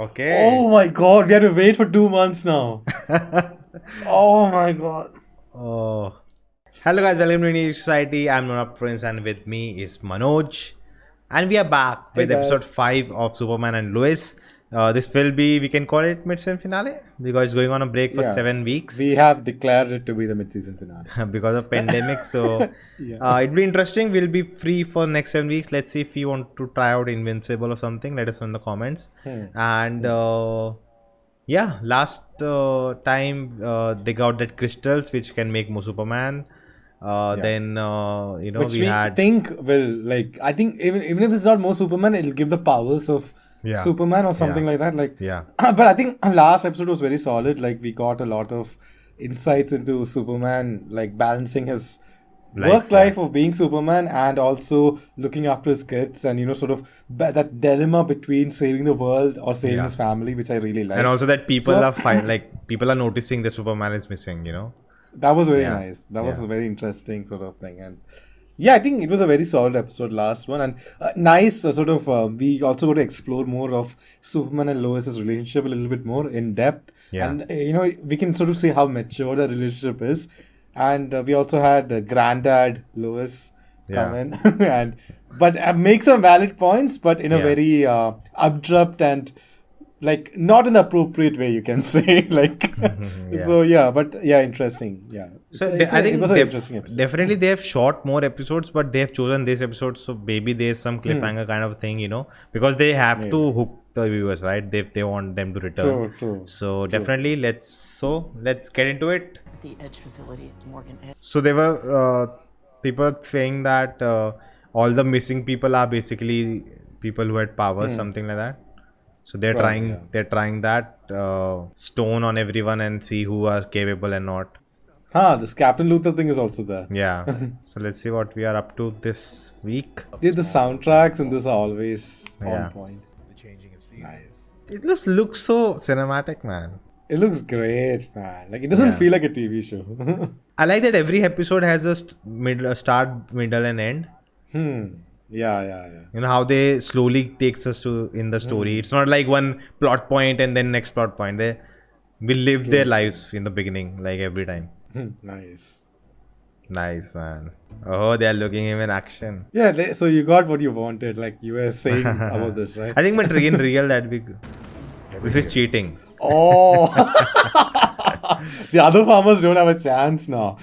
Okay. Oh my god, we had to wait for 2 months now. Oh my god. Oh. Hello guys, welcome to New Society. I'm Nora Prince and with me is Manoj. And we are back Hey with episode guys. 5 of Superman and Lois. This will be, we can call it mid-season finale because it's going on a break for Yeah. 7 weeks We have declared it to be the mid-season finale. because of pandemic. So Yeah. it'll be interesting. We'll be free for next 7 weeks. Let's see if you want to try out Invincible or something. Let us know in the comments. And yeah, last time they got that crystals which can make more Superman. Then Which we we had think will, I think even if it's not more Superman, it'll give the powers of Yeah. Superman or something Yeah. like that. yeah But I think last episode was very solid. Like, we got a lot of insights into Superman, like balancing his work life of being Superman and also looking after his kids, and sort of that dilemma between saving the world or saving his family, which I really like. and also that people So- are people are noticing that Superman is missing. That was very Yeah. nice. That was Yeah. a very interesting sort of thing. And yeah, I think it was a very solid episode, last one. And nice we also got to explore more of Superman and Lois's relationship a little bit more in depth. Yeah. And, we can sort of see how mature the relationship is. And we also had Granddad Lois come in. But make some valid points, but in a very abrupt and not in the appropriate way, you can say. So interesting. Yeah. So I think it was an interesting episode. definitely they have shot more episodes, but they have chosen this episode, so maybe there's some cliffhanger kind of thing, because they have to hook the viewers, right? They want them to return. True. So definitely let's get into it. The Edge facility at Morgan Edge. So there were people saying that all the missing people are basically people who had powers, something like that. So they're trying that stone on everyone and see who are capable and not. This Captain Luther thing is also there. Yeah. So let's see what we are up to this week. Dude, the soundtracks in this are always Yeah. on point. Nice. It looks so cinematic, man. It looks great, man. It doesn't feel like a TV show. I like that every episode has a start, middle, and end. Yeah. How they slowly takes us to in the story. It's not like one plot point and then next plot point. They will live their lives in the beginning, like every time. Nice. Nice, man. Oh, they are looking him in action. Yeah, so you got what you wanted, like you were saying about this, right? I think, but in real, this is cheating. Oh, the other farmers don't have a chance now.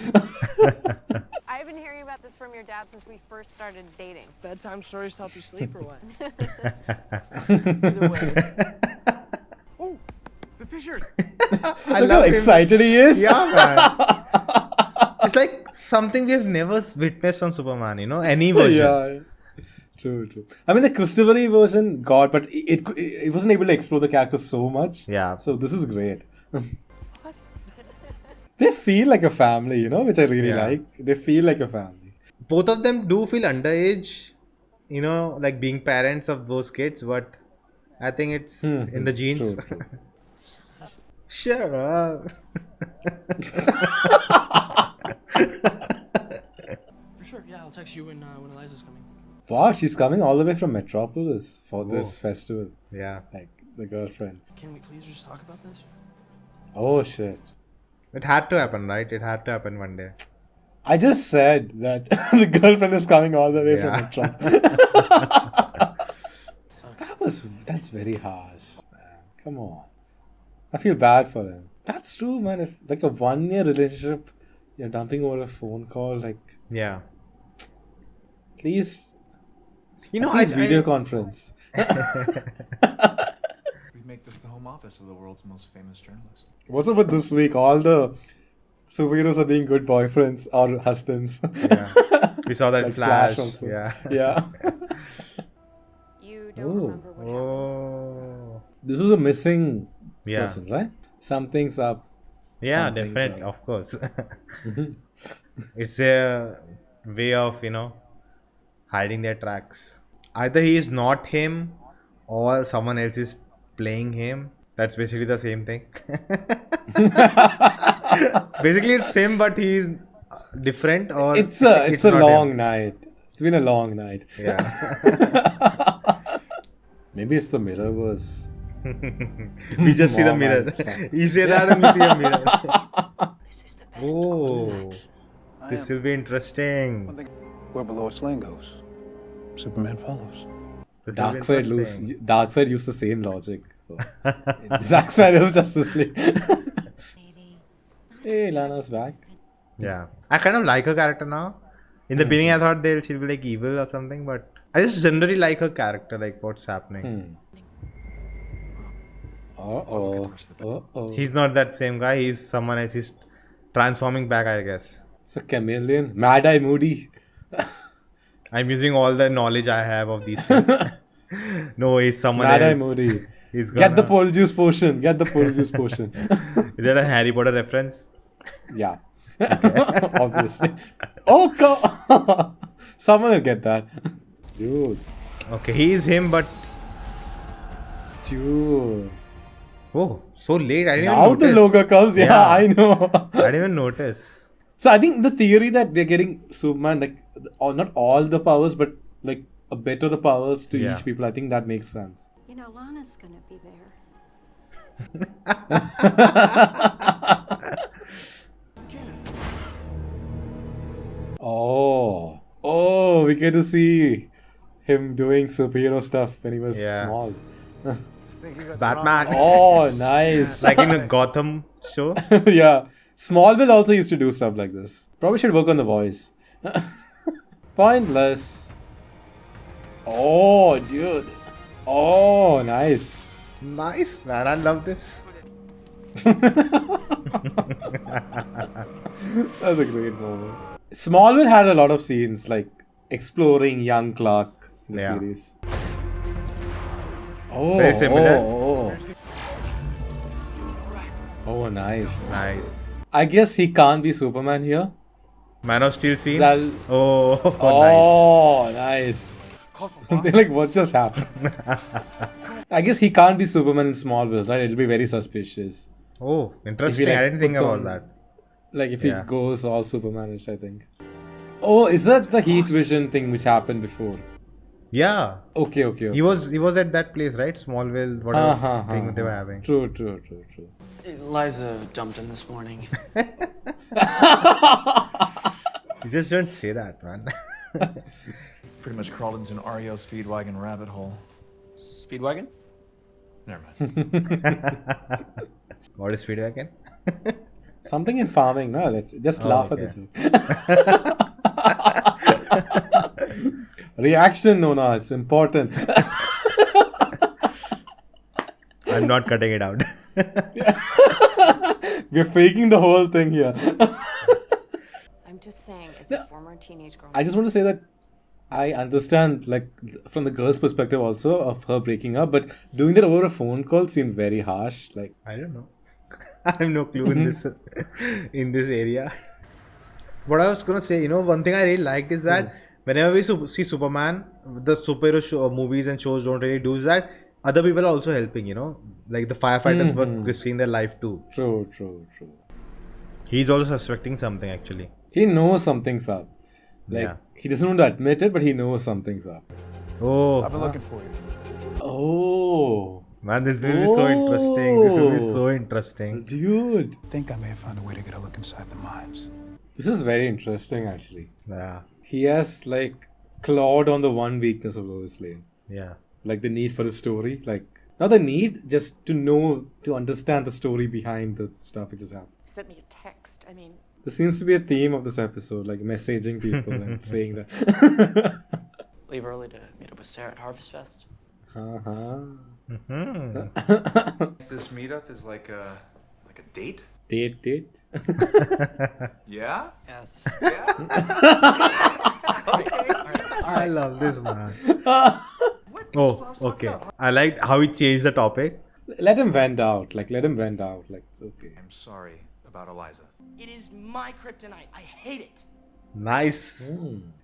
I've been hearing about this from your dad since we first started dating. Bedtime stories to help you sleep or what? Either way. Oh, the fissure. Look how excited he is. Yeah, man. It's like something we have never witnessed on Superman, any version. Yeah. True. I mean, the Christopher Reeve version got, but it wasn't able to explore the character so much. Yeah. So this is great. They feel like a family, which I really like. They feel like a family. Both of them do feel underage, like being parents of those kids, but I think it's in the genes. True. Sure. For sure, yeah, I'll text you when Eliza's coming. Wow, she's coming all the way from Metropolis for this festival. Yeah. Like, the girlfriend. Can we please just talk about this? Oh, shit. It had to happen, right? It had to happen one day. I just said that the girlfriend is coming all the way from Yeah. Metropolis. That's very harsh, man. Come on. I feel bad for him. That's true, man. If a 1-year relationship, you're dumping over a phone call, Yeah. at least I video conference. We make this the home office of the world's most famous journalist. What's up with this week? All the superheroes are being good boyfriends or husbands. Yeah. We saw that Like Flash. Flash also. Yeah. Yeah. You don't Oh. remember what happened. Oh. This was a missing Yeah. person, right? Something's up. Yeah, Something's definitely. up. Of course. It's a way of, hiding their tracks. Either he is not him or someone else is playing him. That's basically the same thing. Basically, it's him, but he's different, or It's a not long him. night. It's been a long night. Yeah. Maybe it's the Mirrorverse. We just see the Mom mirror. and son. You say that and we see a mirror. This is the best Oh, this will be interesting. Where below its lane goes, Superman follows. This will be interesting. Darkseid used the same logic. So. Zack Snyder's Justice League. Hey, Lana's back. Yeah, I kind of like her character now. In the beginning, I thought she'll be like evil or something, but I just generally like her character, like what's happening. Uh-oh. He's not that same guy. He's someone else. He's transforming back, I guess. It's a chameleon. Mad Eye Moody. I'm using all the knowledge I have of these things. No, he's someone Mad Eye else. Moody. He's Get the gonna- pole juice potion. Get the pole juice potion. Is that a Harry Potter reference? Yeah. Obviously. Oh, God. Someone will get that. Dude. Okay, he is him, but Dude. oh, so late. I didn't Now even the notice. logo comes. Yeah, Yeah. I know. I didn't even notice. So I think the theory that they're getting Superman, like, or not all the powers, but like a bit of the powers to Yeah. each people, I think that makes sense. You know, Lana's gonna be there. Oh, we get to see him doing superhero stuff when he was Yeah. small. Batman. Oh, nice. Like in a Gotham show. Yeah. Smallville also used to do stuff like this. Probably should work on the voice. Pointless. Oh, dude. Oh, nice. Nice, man. I love this. That's a great moment. Smallville had a lot of scenes like exploring young Clark in the Yeah. series. Oh, Very similar. Oh, nice. Nice. I guess he can't be Superman here. Man of Steel scene. Zal- Oh, nice. Oh, nice. They're like, what just happened? I guess he can't be Superman in Smallville, right? It'll be very suspicious. Oh, interesting. like, I didn't think puts about on- that. Like if Yeah. he goes all Supermanish, I think. Oh, is that the heat vision thing which happened before? Yeah. Okay. He was at that place, right? Smallville, whatever thing they were having. True. Liza dumped him this morning. You just don't say that, man. Pretty much crawled into an REO Speedwagon rabbit hole. Speedwagon? Never mind. What is Speedwagon? Something in farming, no? Let's just laugh okay. at the joke. Reaction, no, it's important. I'm not cutting it out. We're faking the whole thing here. I'm just saying, as a former teenage girl. I just want to say that I understand, like, from the girl's perspective also of her breaking up, but doing that over a phone call seemed very harsh. Like, I don't know. I have no clue in this area. What I was gonna say, one thing I really liked is that whenever we see Superman, the superhero movies and shows don't really do is that other people are also helping. Like the firefighters were risking their life too. true. He's also suspecting something actually. He knows something's up. Like, Yeah. he doesn't want to admit it, but he knows something's up. Oh, I've been looking for you. Oh, man, this will be so interesting. This will be so interesting. dude. I think I may have found a way to get a look inside the minds. This is very interesting, actually. Yeah, He has, like, clawed on the one weakness of Lois Lane. yeah. Like, the need for a story. Like, not the need, just to know, to understand the story behind the stuff which has happened. Sent me a text. I mean, There seems to be a theme of this episode, like messaging people and saying that. Leave early to meet up with Sarah at Harvest Fest. Uh-huh. This meetup is like a date? Date. Yeah? Yes. I love this man. Oh, okay. I liked how he changed the topic. Let him vent out. Like, it's okay. I'm sorry about Eliza. It is my kryptonite. I hate it. Nice.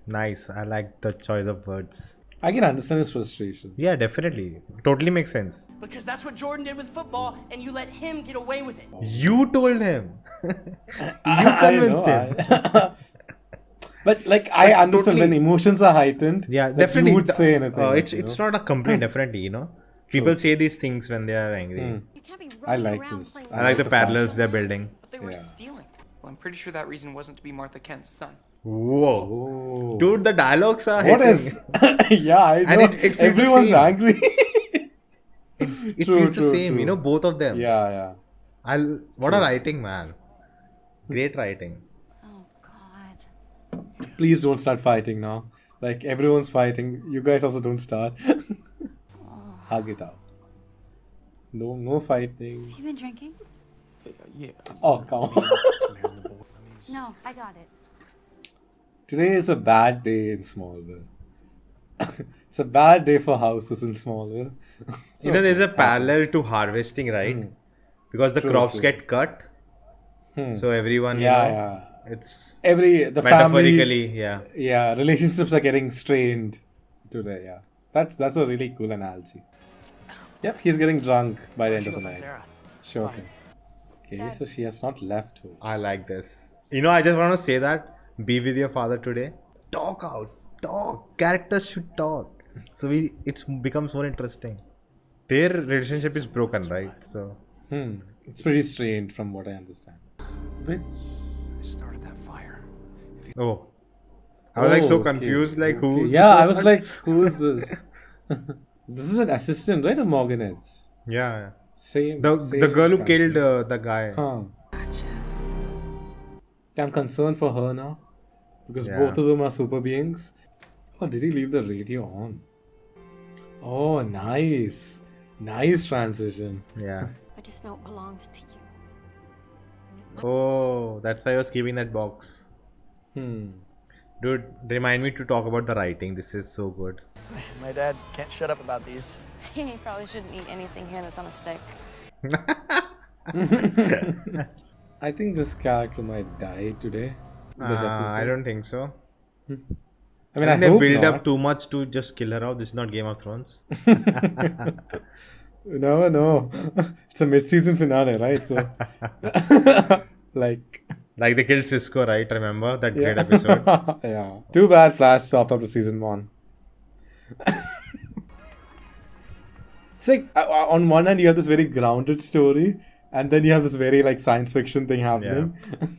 Nice. I like the choice of words. I can understand his frustration. Yeah, definitely. Totally makes sense. Because that's what Jordan did with football, and you let him get away with it. You told him. You I convinced know, him. But like, I understand totally- when emotions are heightened. Yeah, that definitely. You would say anything. It's not a complaint, definitely, People say these things when they are angry. You can't be I running like around this. playing I like the the fashion. parallels they're building. But they were Yeah. stealing. Well, I'm pretty sure that reason wasn't to be Martha Kent's son. Whoa. Oh. Dude, the dialogues are What hitting. is? Yeah, I know. And it feels the Everyone's same. angry. It True, feels the true, same, true. you know, both of them. Yeah. What a writing, man. Great writing. Oh God. Please don't start fighting now. Like everyone's fighting. You guys also don't start. Hug it out. No fighting. You been drinking? Yeah. Oh, come on. No, I got it. Today is a bad day in Smallville. It's a bad day for houses in Smallville. You know, there's a parallel happens. to harvesting, right? Because the True, crops true. get cut. So everyone, Yeah. it's The family. metaphorically, yeah. Yeah, relationships are getting strained today. Yeah, that's a really cool analogy. Yep, he's getting drunk by the end of the night. Sure. Okay, so she has not left home. I like this. You know, I just want to say that. Be with your father today. Talk out. Talk. Characters should talk. So it becomes more interesting. Their relationship is broken, right? So It's pretty strained from what I understand. Which? I started that fire. oh, I was like so okay, confused. Like okay. who's? Yeah, I was like, who's this? This is an assistant, right, of Morgan Edge? Yeah. Same. The same girl who character. killed the guy. Huh. I'm concerned for her now because Yeah. both of them are super beings. Oh, did he leave the radio on? Oh, nice. Nice transition. Yeah. I just know it belongs to you. Oh, that's why I was keeping that box. Dude, remind me to talk about the writing. This is so good. My dad can't shut up about these. You probably shouldn't eat anything here that's on a stick. I think this character might die today. This episode. I don't think so. I mean, I I think they hope build not. up too much to just kill her off. This is not Game of Thrones. You never know. It's a mid-season finale, right? So, like, Like they killed Cisco, right? Remember that great yeah. episode? Yeah. Too bad Flash stopped after season 1. It's like on one hand you have this very grounded story, and then you have this very like science fiction thing happening.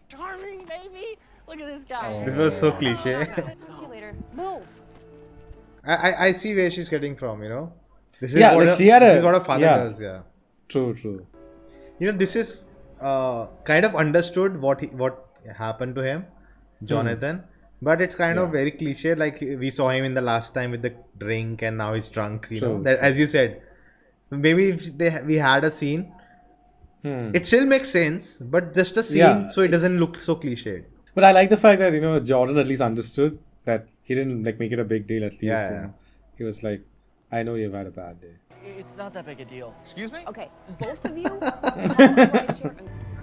Charming, baby. Look at this guy. This was so cliche. I'll talk to you later. Move. I see where she's getting from, you know. This is Yeah, what like a, she had this a- is what a father yeah. does, yeah. True. You know, this is kind of understood what happened to him, Jonathan. But it's kind of very cliche. Like we saw him in the last time with the drink, and now he's drunk. You know, True, that, as you said, maybe if we had a scene, it still makes sense, but just a scene, Yeah, so it doesn't it's- look so cliched. But I like the fact that Jordan at least understood that he didn't like make it a big deal. At least Yeah. He was like, "I know you've had a bad day." It's not that big a deal. Excuse me? Okay, both of you. authorize your-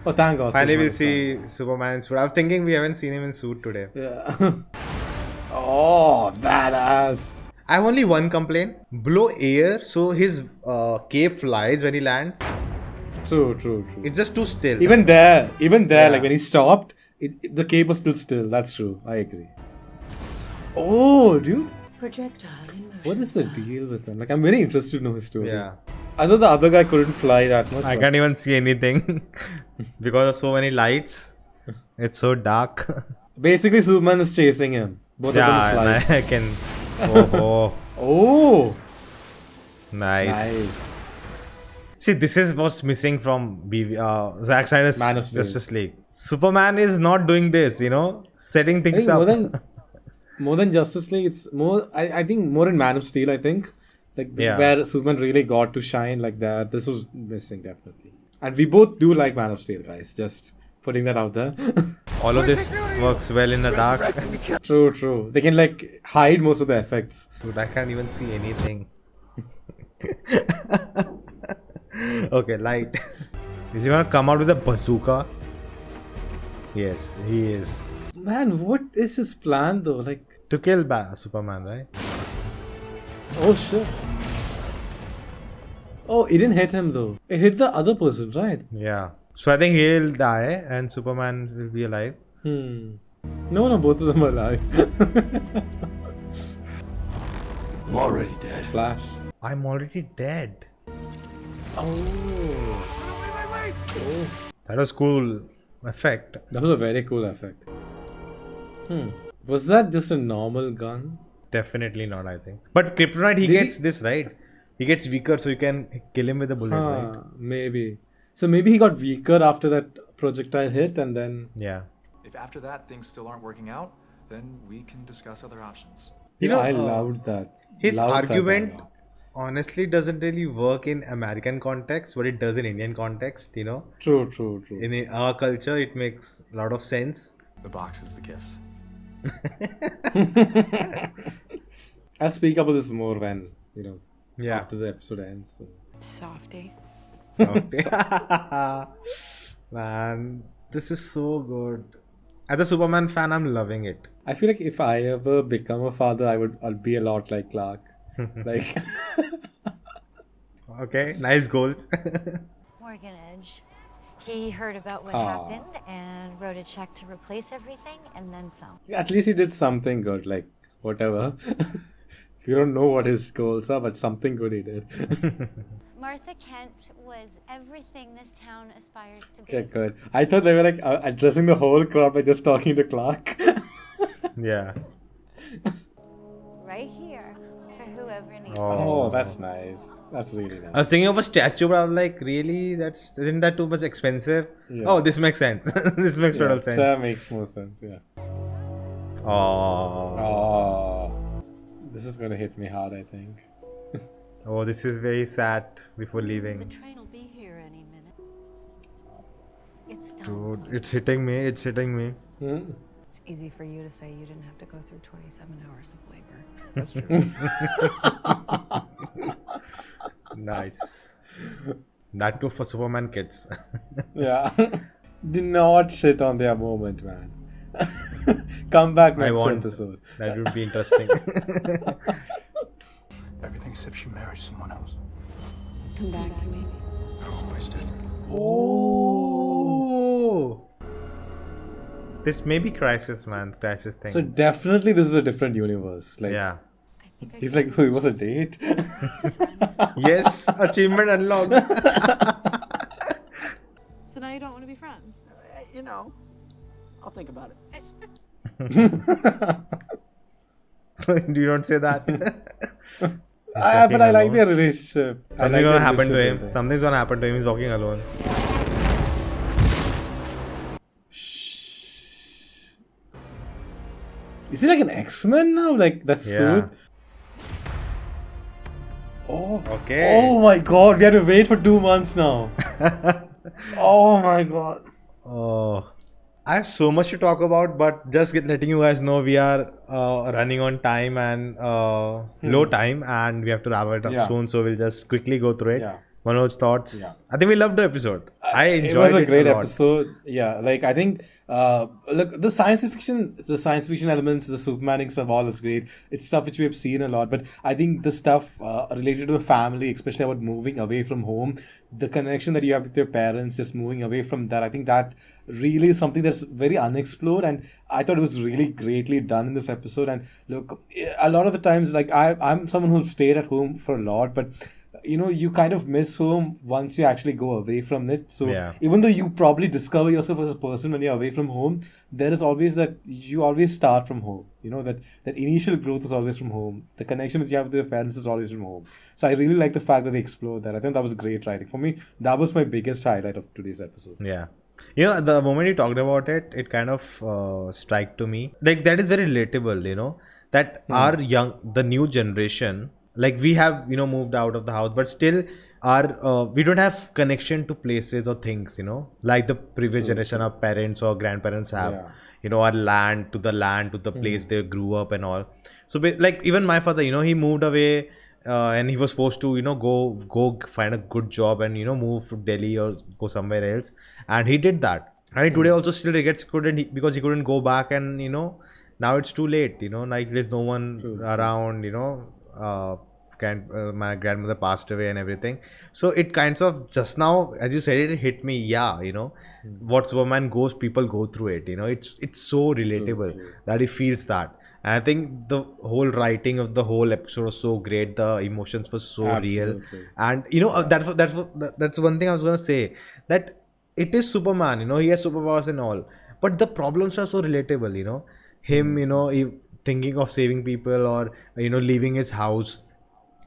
Oh, thank God! Finally, Superman we'll is see Superman in suit. I was thinking we haven't seen him in suit today. back. Yeah. Oh, badass! I have only one complaint: blow air so his cape flies when he lands. True. It's just too still. Even there, Yeah. like when he stopped, the cape was still still. That's true. I agree. Oh, dude. Projectile in motion. What is the deal with him? Like, I'm very interested to know his story. Yeah. I thought the other guy couldn't fly that much. I but- can't even see anything because of so many lights. It's so dark. Basically, Superman is chasing him. Both Yeah, of them fly. I can. Oh, Oh, nice. nice. See, this is what's missing from Zack Snyder's Man of Steel. Justice League. Superman is not doing this, setting I things think up. more than Justice League, it's more. I think more in Man of Steel. I think like Yeah. where Superman really got to shine like that. This was missing definitely. And we both do like Man of Steel, guys. Just putting that out there. All of this works well in the dark. True. They can like hide most of the effects. Dude, I can't even see anything. Okay, light. Is he gonna come out with a bazooka? Yes, he is. Man, what is his plan though? Like, To kill Superman, right? oh shit. Oh, it didn't hit him though. It hit the other person, right? Yeah. So I think he'll die and Superman will be alive. No, both of them are alive. I'm already dead. Flash. I'm already dead. Oh. That was cool effect. That was a very cool effect. Was that just a normal gun? Definitely not, I think. But Kryptonite, he Did gets he- this, right? He gets weaker, so you can kill him with a bullet, right? Maybe. So maybe he got weaker after that projectile hit, and then Yeah. If after that things still aren't working out, then we can discuss other options. You know, I loved that. His Loved that argument dialogue. honestly doesn't really work in American context, but it does in Indian context, you know. True, true, true. In our culture, it makes a lot of sense. The box is the gifts. I'll speak about this more when, Yeah. after the episode ends. So. Softy. Okay. Man, this is so good. As a Superman fan, I'm loving it. I feel like if I ever become a father, I'll be a lot like Clark. Like, Okay, nice goals. Morgan Edge. He heard about what Aw. happened and wrote a check to replace everything and then some. at least he did something good, like, whatever. You don't know what his goals are, but something good he did. Martha Kent was everything this town aspires to be. Okay, good. I thought they were like addressing the whole crowd by just talking to Clark. Yeah. Right here for whoever needs it. Oh, that's nice. That's really I nice. was thinking of a statue, but I was like, really? Isn't that too much expensive? Yeah. Oh, this makes sense. This makes total sense. That makes more sense, yeah. Oh. Oh, this is gonna hit me hard, I think. Oh, this is very sad before The leaving. train will be here any minute. It's done. Dude, it's hitting me. It's hitting me. Hmm? It's easy for you to say you didn't have to go through 27 hours of labor. That's true. Nice. That too for Superman kids. Yeah. Do not shit on their moment, man. Come back I next want. episode. That would be interesting. Everything except she married someone else. Come back to me. I always did. Oh. This may be Crisis, man. Crisis thing. So definitely this is a different universe. Like, yeah. I think I he's can like, oh, it was a date? Yes, achievement unlocked. So now you don't want to be friends? You know, I'll think about it. You don't say that. But I like their relationship. I Something's like gonna their happen to him. relationship. Something's gonna happen to him. He's walking alone. Is he like an X-Men now? Like that Yeah. suit? Oh. Okay. Oh my god, we had to wait for 2 months now. Oh my god. Oh, I have so much to talk about, but just letting you guys know we are running on time and low time, and we have to wrap it up Yeah. soon. So we'll just quickly go through it. Yeah. Manoj, thoughts? Yeah. I think we loved the episode. I enjoyed It was a great lot. episode. Yeah, like I think look, the science fiction elements, the Supermaning stuff, all is great. It's stuff which we have seen a lot, but I think the stuff related to the family, especially about moving away from home, the connection that you have with your parents, just moving away from that, I think that really is something that's very unexplored, and I thought it was really greatly done in this episode. And look, a lot of the times, like I'm someone who stayed at home for a lot, but you kind of miss home once you actually go away from it. So Yeah. even though you probably discover yourself as a person when you're away from home, there is always that you always start from home. That initial growth is always from home. The connection that you have with your parents is always from home. So I really like the fact that they explored that. I think that was great writing. For me, that was my biggest highlight of today's episode. Yeah. The moment you talked about it, it kind of struck to me. Like, that is very relatable, that the new generation, like we have, moved out of the house, but still we don't have connection to places or things, like the previous generation of parents or grandparents have, our land to the place they grew up and all. So like even my father, he moved away and he was forced to, go find a good job and, move to Delhi or go somewhere else. And he did that. And today also still regrets because he couldn't go back, and, now it's too late, like there's no one around, my grandmother passed away and everything. So it kinds of, just now as you said it hit me, what Superman people go through it, it's so relatable that he feels that. I think the whole writing of the whole episode was so great. The emotions were so real, Absolutely. and that's one thing I was gonna say, that it is Superman. He has superpowers and all, but the problems are so relatable. Him, thinking of saving people, or leaving his house,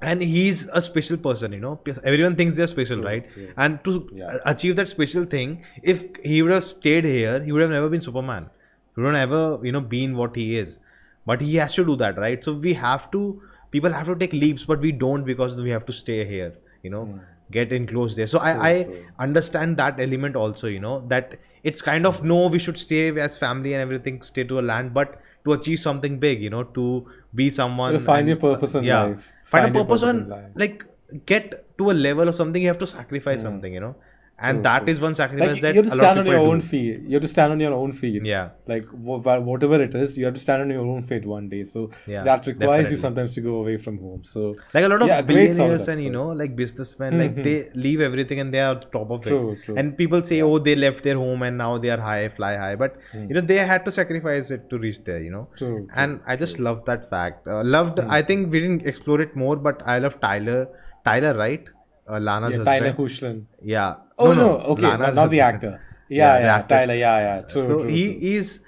and he's a special person. Because everyone thinks they're special, right? And to achieve that special thing, if he would have stayed here, he would have never been Superman. He would have never been what he is. But he has to do that, right? So people have to take leaps, but we don't, because we have to stay here, get enclosed there. So I understand that element also, that it's kind of, no, we should stay as family and everything, stay to a land, but to achieve something big, to be someone. To find and your purpose in life. Find a purpose in on, life. like, get to a level of something, you have to sacrifice something, and that is one sacrifice Like, that you have to a lot stand of on your people own do. feet. You have to stand on your own feet. Yeah. Like whatever it is, you have to stand on your own feet one day. So Yeah, that requires definitely. you sometimes to go away from home. So Like a lot of yeah, great solid billionaires and episode. like businessmen, like they leave everything and they are top of True, it. true. And people say, oh, they left their home and now they are high, fly high. But they had to sacrifice it to reach there. True, And I just love that fact. I think we didn't explore it more, but I love Tyler. Tyler, right? Lana's Yeah, husband. Tyler Hoechlin. Yeah. Oh no, okay, Lana's not the husband. actor. Yeah, the yeah, actor. Tyler. Yeah. True. So true, he is.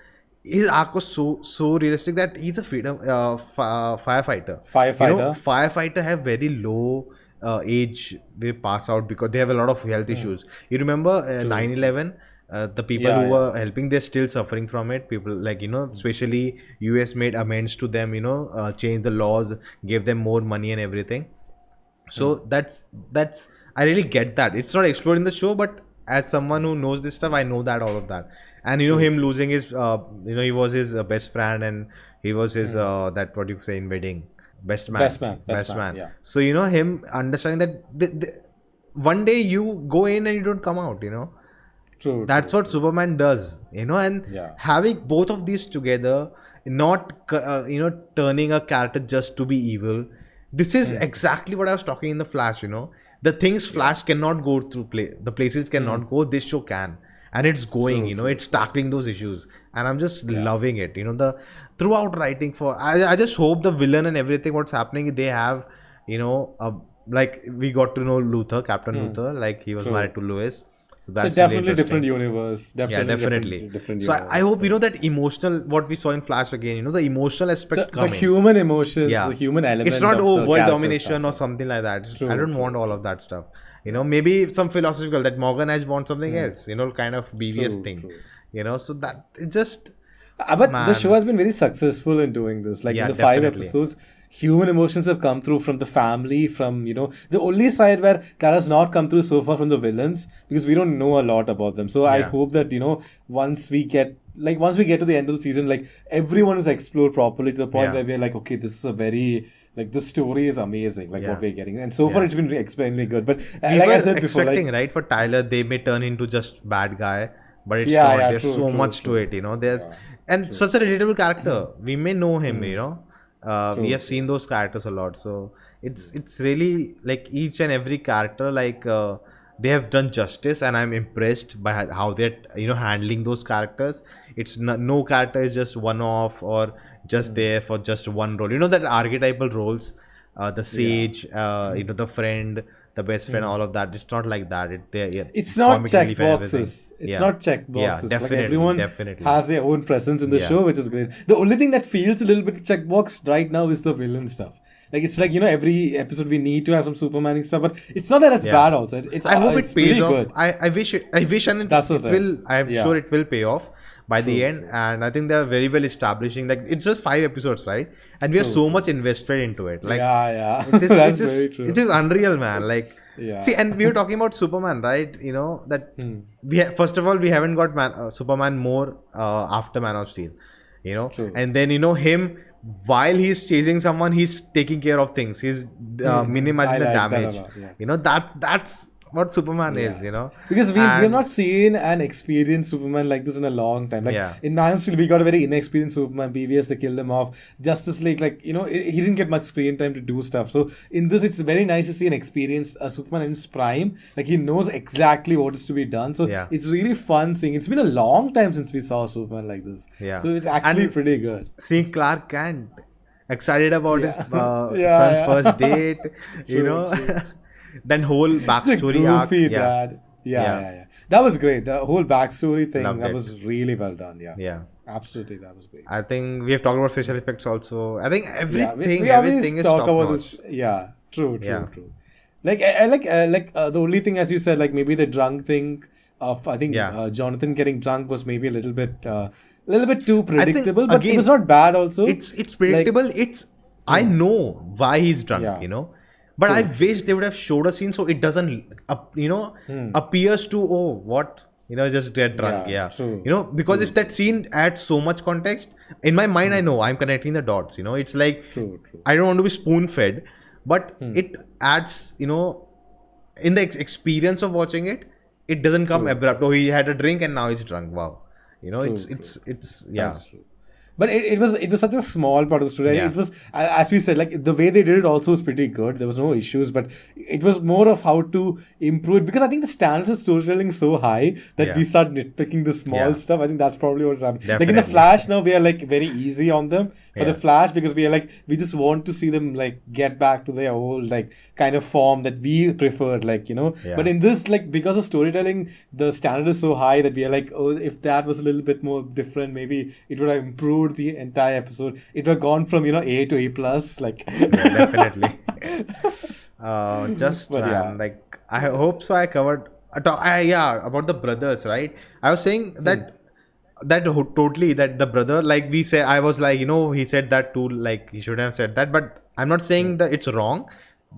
His arc was so realistic that he's a freedom firefighter. Firefighter. Firefighter have very low age. They pass out because they have a lot of health issues. You remember 9/11? The people Yeah, who were helping, they're still suffering from it. People like especially US made amends to them. Changed the laws, gave them more money and everything. So that's I really get that. It's not explored in the show, but as someone who knows this stuff, I know that all of that. And him losing his he was his best friend, and he was his that what you say in wedding, best man. Best man, yeah. So him understanding that one day you go in and you don't come out. True. That's what Superman does, and Yeah. having both of these together, not turning a character just to be evil. This is exactly what I was talking in the Flash. The things Flash cannot go through, the places cannot go. This show can, and it's going. It's tackling those issues, and I'm just loving it. The throughout writing for. I just hope the villain and everything what's happening, they have, like we got to know Luthor, Captain Luthor, like he was married to Lois. So So that's definitely really different interesting. universe. Yeah, definitely. Different So universe. I hope that emotional, what we saw in Flash again, the emotional aspect the coming. human emotions, Yeah. the human element. It's not of world the characters domination or comes in. something like that. True, I don't true, want all of that stuff. Maybe some philosophical, that Morgan Edge wants something else. Kind of BVS True, thing. true. So that it just. But the Man. show has been very successful in doing this. Like Yeah, in the 5 definitely. episodes, human emotions have come through from the family, from the only side where that has not come through so far from the villains, because we don't know a lot about them. So I Yeah. hope that once we get to the end of the season, like everyone is explored properly to the point Yeah. where we're like, okay, this is a very this story is amazing, like Yeah. what we're getting, and so far Yeah. it's been extremely good. But We like were I said before, expecting, like right, for Tyler, they may turn into just bad guy, but it's Yeah, not. yeah, There's true, so true, much true. to it. There's and such a relatable character. We may know him. We have seen those characters a lot, so it's really like each and every character, like they have done justice, and I'm impressed by how they're handling those characters. It's no character is just one off or just there for just one role. That archetypal roles, the sage, the friend, the best friend, all of that. It's not like that. It's not comic check relief and everything. boxes. It's Yeah. not check Yeah, boxes. definitely, like everyone definitely. has their own presence in the Yeah. show, which is great. The only thing that feels a little bit checkbox right now is the villain stuff. Like it's like every episode we need to have some Supermaning stuff, but it's not that it's Yeah. bad also. It's I hope it's it pays pretty off. good. I wish and That's the it thing. will. I'm Yeah. sure it will pay off by the end, and I think they're very well establishing. Like it's just 5 episodes, right? And we are so much invested into it. Like yeah. it is, That's it is, very true. it is unreal, man. Like Yeah. see, and we were talking about Superman, right? That first of all, we haven't got Superman more after Man of Steel. True. And then him, while he's chasing someone, he's taking care of things. He's minimizing I the like that a damage. lot, yeah. That's what Superman is, you know. Because we have And- not seen an experienced Superman like this in a long time. Like Yeah. in Man of Steel, we got a very inexperienced Superman. BVS, they killed him off. Justice League, like, you know, he didn't get much screen time to do stuff. So in this, it's very nice to see an experienced Superman in his prime. Like he knows exactly what is to be done. So Yeah. it's really fun seeing. It's been a long time since we saw Superman like this. Yeah. So it's actually And- pretty good. Seeing Clark Kent excited about his Yeah, son's yeah. first date, you True, know, true. then whole It's a backstory arc. goofy Yeah, dad. Yeah. Yeah. That was great. The whole backstory thing, Loved that it. was really well done. Yeah. yeah. Absolutely, that was great. I think we have talked about special effects also. I think everything, we always everything is talk top about notch. this. Yeah, true. Yeah. Like I like the only thing, as you said, like maybe the drunk thing of I think Yeah. Jonathan getting drunk was maybe a little bit too think, predictable, but again, it was not bad also. It's predictable. I know why he's drunk, Yeah. you know. But I wish they would have showed a scene so it doesn't, appears to, oh, what? You know, just get drunk. Yeah, Yeah. true. You know, because if that scene adds so much context, in my mind, I know I'm connecting the dots. You know, it's like, True. I don't want to be spoon fed, but it adds, you know, in the experience of watching it, it doesn't come abrupt. Oh, he had a drink and now he's drunk. Wow. You know, True, it's yeah. That's true. But it was such a small part of the story. Yeah. It was, as we said, like the way they did it also was pretty good. There was no issues, but it was more of how to improve it, because I think the standards of storytelling is so high that Yeah. we start nitpicking the small Yeah. stuff. I think that's probably what's happening. Like in the Definitely. Flash now, we are like very easy on them for the Yeah. Flash, because we are like, we just want to see them like get back to their old like kind of form that we preferred, like, you know. Yeah. But in this, like, because of storytelling, the standard is so high that we are like, oh, if that was a little bit more different, maybe it would have improved the entire episode. It would have gone from, you know, A to A plus, like. Yeah, definitely. Just But yeah. like I hope so. I covered. About the brothers, right? I was saying that totally that the brother, like we said, I was like, you know, he said that too, like he should have said that, but I'm not saying that it's wrong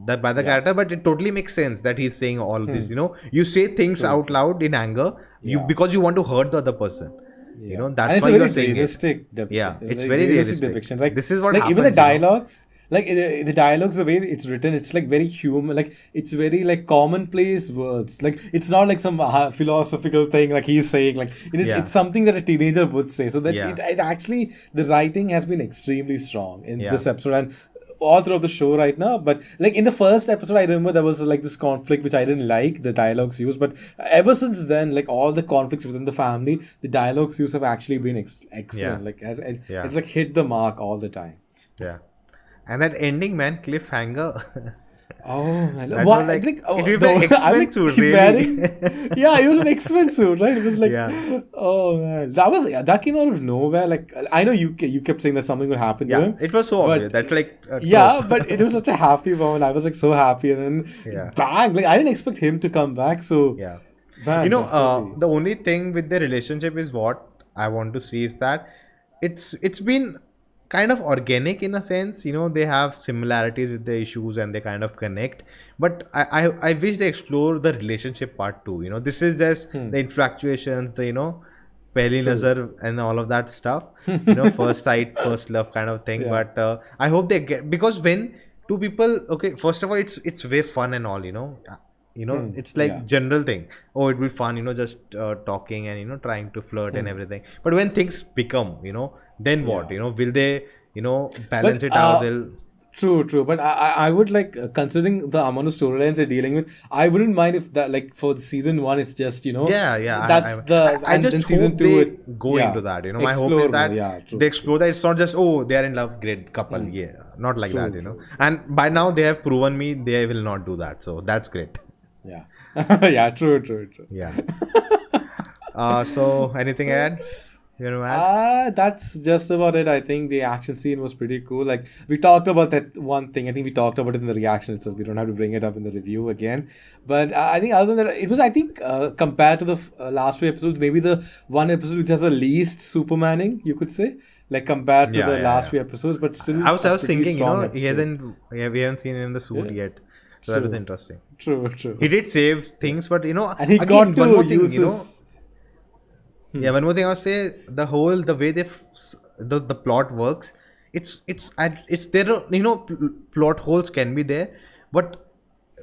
that by the character, but it totally makes sense that he's saying all this. You know, you say things out loud in anger, Yeah. because you want to hurt the other person. You know, And that's it's why a you very are saying it. realistic depiction. Yeah, A it's very realistic. depiction. Like, This is what like even the happens, you know. dialogues, like the dialogues, the way it's written, it's like very human. Like it's very like commonplace words. Like it's not like some philosophical thing like he's saying. Like it's something that a teenager would say. So that Yeah. it actually, the writing has been extremely strong in Yeah. this episode and all throughout the show right now. But like in the first episode, I remember there was like this conflict which I didn't like the dialogues used, but ever since then, like all the conflicts within the family, the dialogues used have actually been excellent. Yeah. Like Yeah. it's like hit the mark all the time. Yeah. And that ending, man, cliffhanger. Oh man, That what? was like- Like, it was an X-Men suit, he's really. wearing, yeah, it was an X-Men suit, right? It was like, Yeah. oh man, that came out of nowhere. Like I know you kept saying that something would happen to Yeah, him. it was so but- obvious. That's like Yeah, but it was such a happy moment. I was like so happy, and then Yeah. bang! Like I didn't expect him to come back. So yeah. man, You know, definitely. the only thing with their relationship is what I want to see is that it's been kind of organic in a sense. You know, they have similarities with the issues and they kind of connect. But I wish they explore the relationship part too. You know, this is just the infatuations, the Pehli Nazar and all of that stuff. You know, first sight, first love kind of thing. Yeah. But I hope they get, because when two people, okay, first of all, it's way fun and all. It's like Yeah. general thing. Oh, it'd be fun, just talking and trying to flirt and everything. But when things become, then what? Will they balance But, it out? They'll True. But I would like, considering the amount of storylines they're dealing with, I wouldn't mind if that, like, for the season 1, it's just, yeah. that's I and just then hope season 2 they it, go yeah, into that. My hope explore is that more, yeah, true, they explore that. It's not just, oh, they are in love, great couple. Yeah, not like that. And by now they have proven me they will not do that. So that's great. Yeah. Yeah, true. Yeah. So anything to add? You want to add? That's just about it. I think the action scene was pretty cool. Like, we talked about that one thing. I think we talked about it in the reaction itself. We don't have to bring it up in the review again. But I think other than that, it was, I think, compared to the last few episodes, maybe the one episode which has the least Supermaning, you could say. Like, compared to the last few episodes. But still, I was a pretty thinking, strong we episode. haven't seen him in the suit yet. So that was interesting. True. He did save things, but And he again, got to one more thing, use his... Yeah, one more thing I would say, the way the plot works, it's there, plot holes can be there, but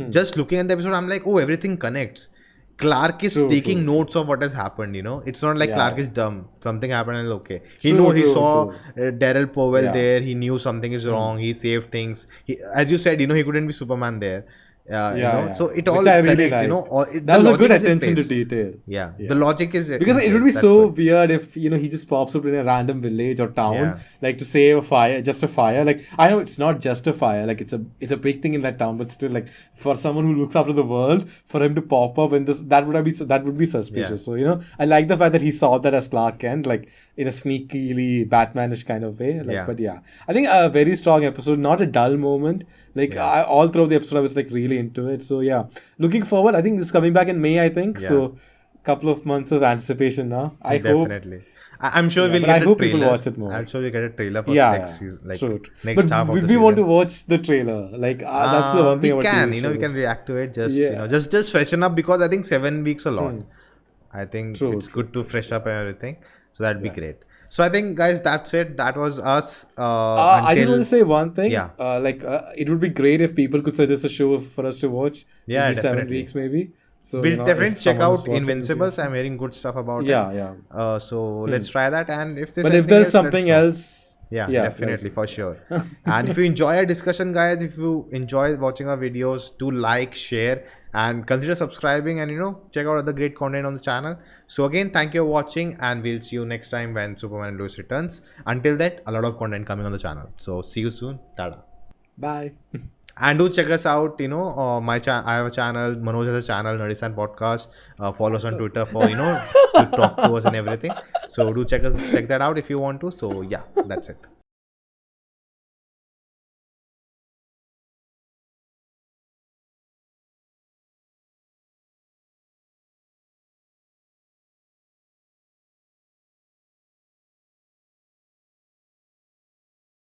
just looking at the episode, I'm like, oh, everything connects. Clark is taking notes of what has happened, you know. It's not like Clark is dumb. Something happened and okay. He saw Daryl Powell there. He knew something is wrong. He saved things. As you said, you know, he couldn't be Superman there. You know? So it all connects, really, you know. That was a good attention to detail. Yeah. The logic is because it would be so weird if, you know, he just pops up in a random village or town, like to save a fire, just a fire. Like, I know it's not just a fire, like it's a big thing in that town, but still, like, for someone who looks after the world, for him to pop up in this, that would be suspicious. So, you know, I like the fact that he saw that as Clark Kent, like in a sneakily Batmanish kind of way. Like, but I think a very strong episode, not a dull moment. Like all throughout the episode, I was like really into it. So looking forward. I think this is coming back in May. I think so. Couple of months of anticipation now. Definitely. I'm sure we'll get a trailer. People watch it more. I'm sure we'll get a trailer for next season, like next half of the season. But we want to watch the trailer. Like that's the one thing about TV shows. We can react to it. Just you know, just freshen up because I think 7 weeks a lot. I think it's good to fresh up and everything. So that'd be great. So I think, guys, that's it. That was us. I just want to say one thing. It would be great if people could suggest a show for us to watch. Yeah, in 7 weeks maybe. So we'll definitely check out Invincibles. I'm hearing good stuff about it. So let's try that. And if there's something else, definitely for sure. And if you enjoy our discussion, guys, if you enjoy watching our videos, do like, share, and consider subscribing, and you know, check out other great content on the channel. So again, thank you for watching, and we'll see you next time when Superman and Lois returns. Until that, a lot of content coming on the channel. So see you soon. Tada. Bye. And do check us out. You know, I have a channel. Manoj has a channel, Nerdistan Podcast. Follow us on Twitter for, you know, to talk to us and everything. So do check that out if you want to. So yeah, that's it.